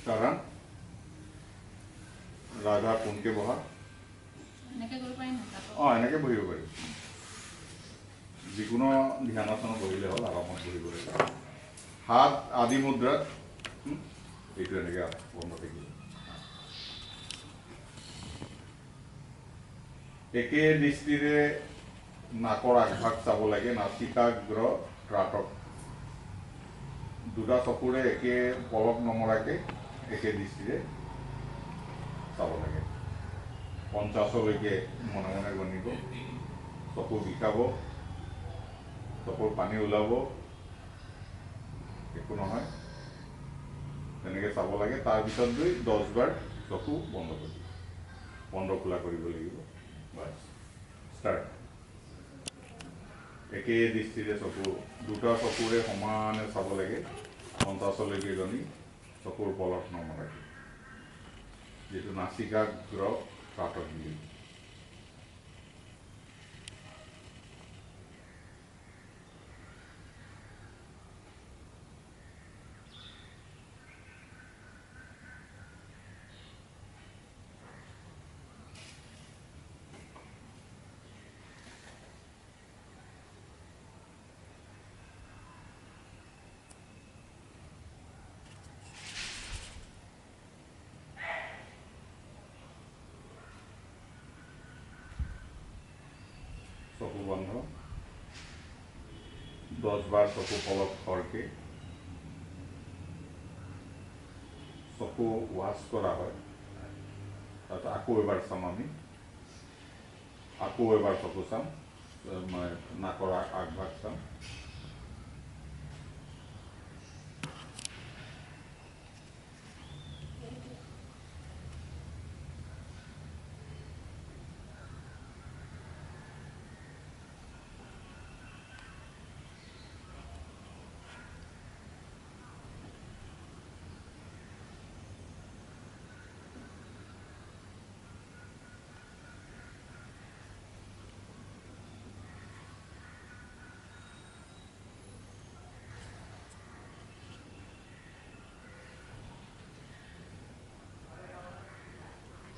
কাৰণ ৰাধা পোনকে বহা এনেকৈ কৰিব পাৰি নহয় এনেকৈ বহিব পাৰি যিকোনো ধ্যানাসনত বহিলে হ'ল আৰামত বহিব লাগিব হাত আদি মুদ্ৰাত এইটো এনেকৈ বন্ধ থাকিব একে দৃষ্টিৰে নাকৰ আগভাগ চাব লাগে নাসিকাগ্ৰ ত্ৰাটক দুটা চকুৰে একে পলক নমৰাকৈ একে দৃষ্টিৰে চাব লাগে 50লৈকে মনে মনে গণিব চকু বিষাব চকুৰ পানী ওলাব একো নহয় তেনেকৈ চাব লাগে তাৰপিছত গৈ 10 বাৰ চকু বন্ধ কৰিব বন্ধ খোলা কৰিব লাগিব বাছ ষ্টাৰ্ট একে দৃষ্টিৰে চকু দুটা চকুৰে সমানে চাব লাগে 50লৈকে গণি চকুৰ পলক নমৰাকৈ যিটো নাসিকাগ্ৰ ত্ৰাটক বুলি চকু বন্ধ 10 বাৰ চকু পলক খৰকে চকু ৱাছ কৰা হয় তাৰপিছত আকৌ এবাৰ চাম আমি আকৌ এবাৰ চকু চাম মই নাকৰ আগভাগ চাম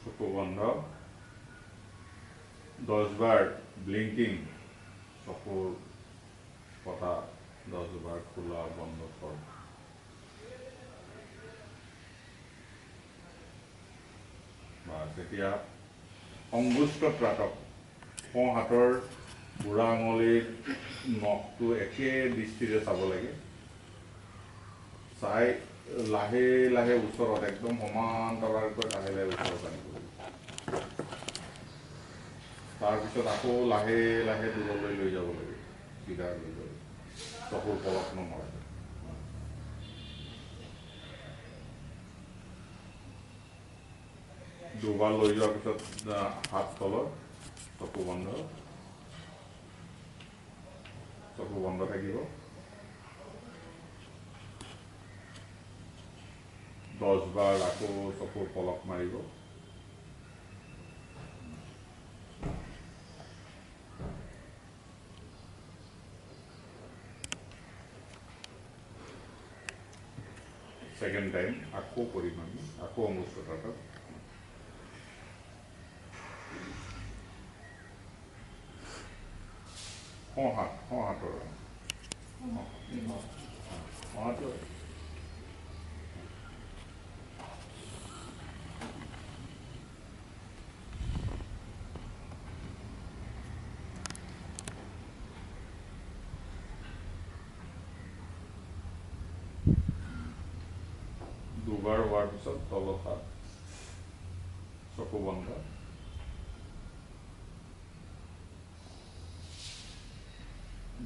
চকু বন্ধ 10 বাৰ ব্লিংকিং চকুৰ পতা 10 বাৰ খোলা বন্ধ কৰা বাছ এতিয়া অংগুষ্ঠ ত্ৰাটক সোঁ হাতৰ বুঢ়া আঙুলিৰ নখটো একে দৃষ্টিৰে চাব লাগে চাই লাহে লাহে ওচৰত একদম সমান্তৰালকৈ লাহে লাহে ওচৰত আনিব তাৰপিছত আকৌ লাহে লাহে দূৰলৈ লৈ যাব লাগে চিধা লৈ যাব চকুৰ পলক নমৰাকৈ দুবাৰ লৈ যোৱাৰ পিছত হাত তলত চকু বন্ধ থাকিব 10 বাৰ আকৌ চকুৰ পলক মাৰিব সেকেন্ড টাইম আকৌ কৰিম আমি আকৌ অংগুষ্ঠ ত্ৰাটক সোঁ হাতৰ দুবাৰ হোৱাৰ পিছত তলত হাত চকু বন্ধ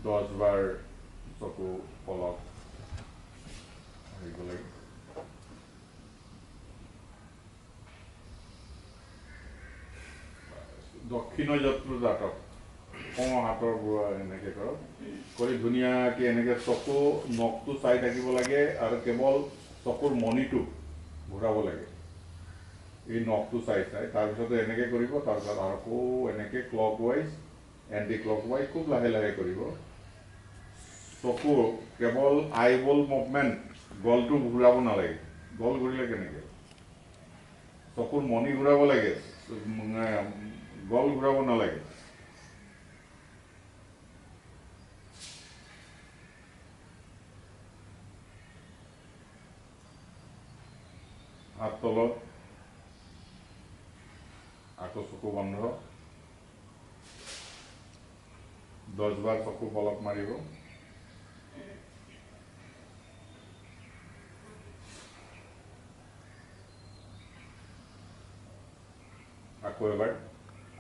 10 বাৰ চকু পলক আহিব লাগে দক্ষিণ যত্ৰু ত্ৰাটক সোঁ হাতৰ বুঢ়া এনেকৈ কৰক কৰি ধুনীয়াকৈ এনেকৈ চকু নখটো চাই থাকিব লাগে আৰু কেৱল চকুৰ মণিটো ঘূৰাব লাগে এই নখটো চাই তাৰপিছতে এনেকৈ কৰিব তাৰপিছত আকৌ এনেকৈ clock wise anti clock wise খুব লাহে লাহে কৰিব চকু কেৱল আইবল মুভমেণ্ট গলটো ঘূৰাব নালাগে গল ঘূৰিলে কেনেকৈ চকুৰ মণি ঘূৰাব লাগে গল ঘূৰাব নালাগে হাত তলত আকৌ চকু বন্ধ 10 বাৰ চকু পলক মাৰিব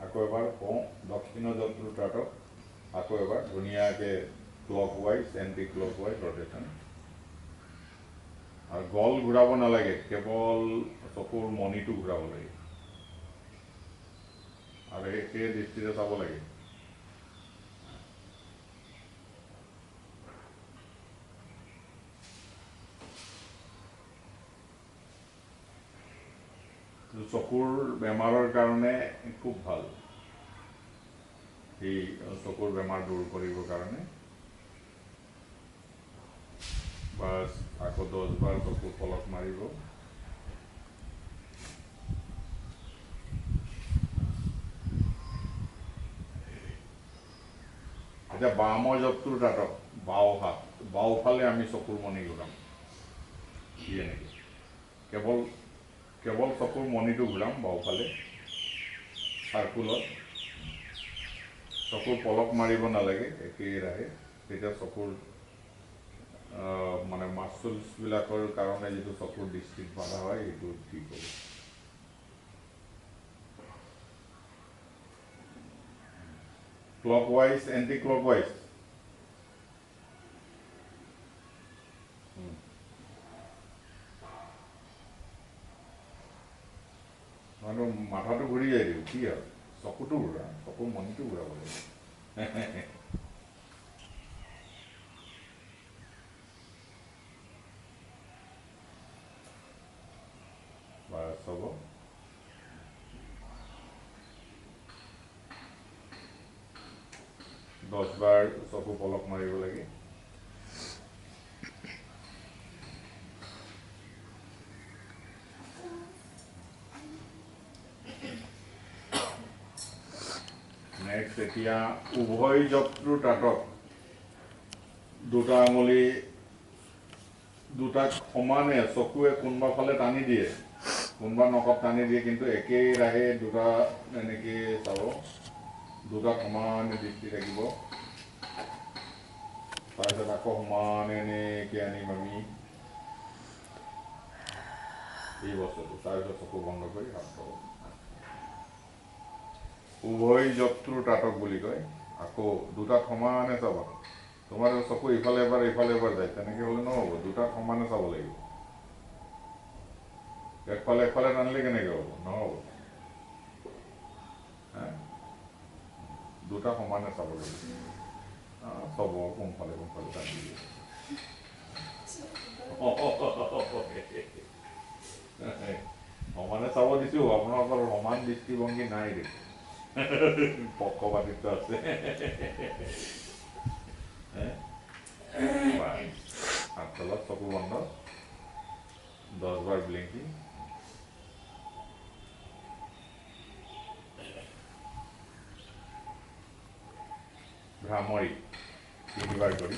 আকৌ এবাৰ দক্ষিণ জন্তু টাটক আকৌ এবাৰ ধুনীয়াকৈ ক্লকৱাইজ এণ্টি ক্লকৱাইজ ৰটেশ্যন আৰু গল ঘূৰাব নালাগে কেৱল চকুৰ মণিটো ঘূৰাব লাগে আৰু একে দৃষ্টিৰে চাব লাগে চকুৰ বেমাৰৰ কাৰণে খুব ভাল এই চকুৰ বেমাৰ দূৰ কৰিবৰ কাৰণে বাছ আকৌ 10 বাৰ চকু পলক মাৰিব এতিয়া বামৰ জবটোৰ তাতক বাওঁফালে আমি চকুৰ মণি ঘূৰাম এনেকৈ কেৱল চকুৰ মণিটো ঘূৰাম বাওঁফালে চাৰ্কুলত চকুৰ পলক মাৰিব নালাগে একেৰাহে তেতিয়া চকুৰ মানে মাচুলছবিলাকৰ কাৰণে যিটো চকুৰ দৃষ্টিত বাধা হয় সেইটো ঠিক হ'ব ক্লকৱাইজ এণ্টি ক্লকৱাইজ মানুহ মাথাটো ঘূৰি যায় দিওঁ কি আৰু চকুটো ঘূৰা চকুৰ মণিটো ঘূৰাব লাগে বাছ হ'ব 10 বাৰ চকু পলক মাৰিব লাগে নেক্সট এতিয়া উভয় জপটোৰ তাতক দুটা আঙুলি দুটাক সমানে চকুৱে কোনোবা ফালে টানি দিয়ে কোনোবা নখত টানি দিয়ে কিন্তু একেৰাহে দুটা এনেকৈ চাব দুটা সমানে দৃষ্টি থাকিব তাৰপিছত আকৌ সমানে এনেকৈ আনিম আমি এই বস্তুটো তাৰপিছত চকু বন্ধ কৰি হাত থ'ব উভয় জপটোৰ তাতক বুলি কয় আকৌ দুটাত সমানে চাব তোমাৰ চকু ইফালে এবাৰ যায় তেনেকৈ হ'লে নহ'ব দুটাত সমানে চাব লাগিব একফালে টানিলে কেনেকৈ হ'ব নহ'ব দুটা সমানে চাব লাগিব চব কোনফালে টানি দিয়ে সমানে চাব দিছোঁ আপোনালোকৰ সমান দৃষ্টিভংগী নাই দেখোন পক্ষপাতিত্ব আছে হাত তলত চকু বন্ধ 10 বাৰ ব্লিংকিং ভ্ৰামৰী 3 বাৰ কৰি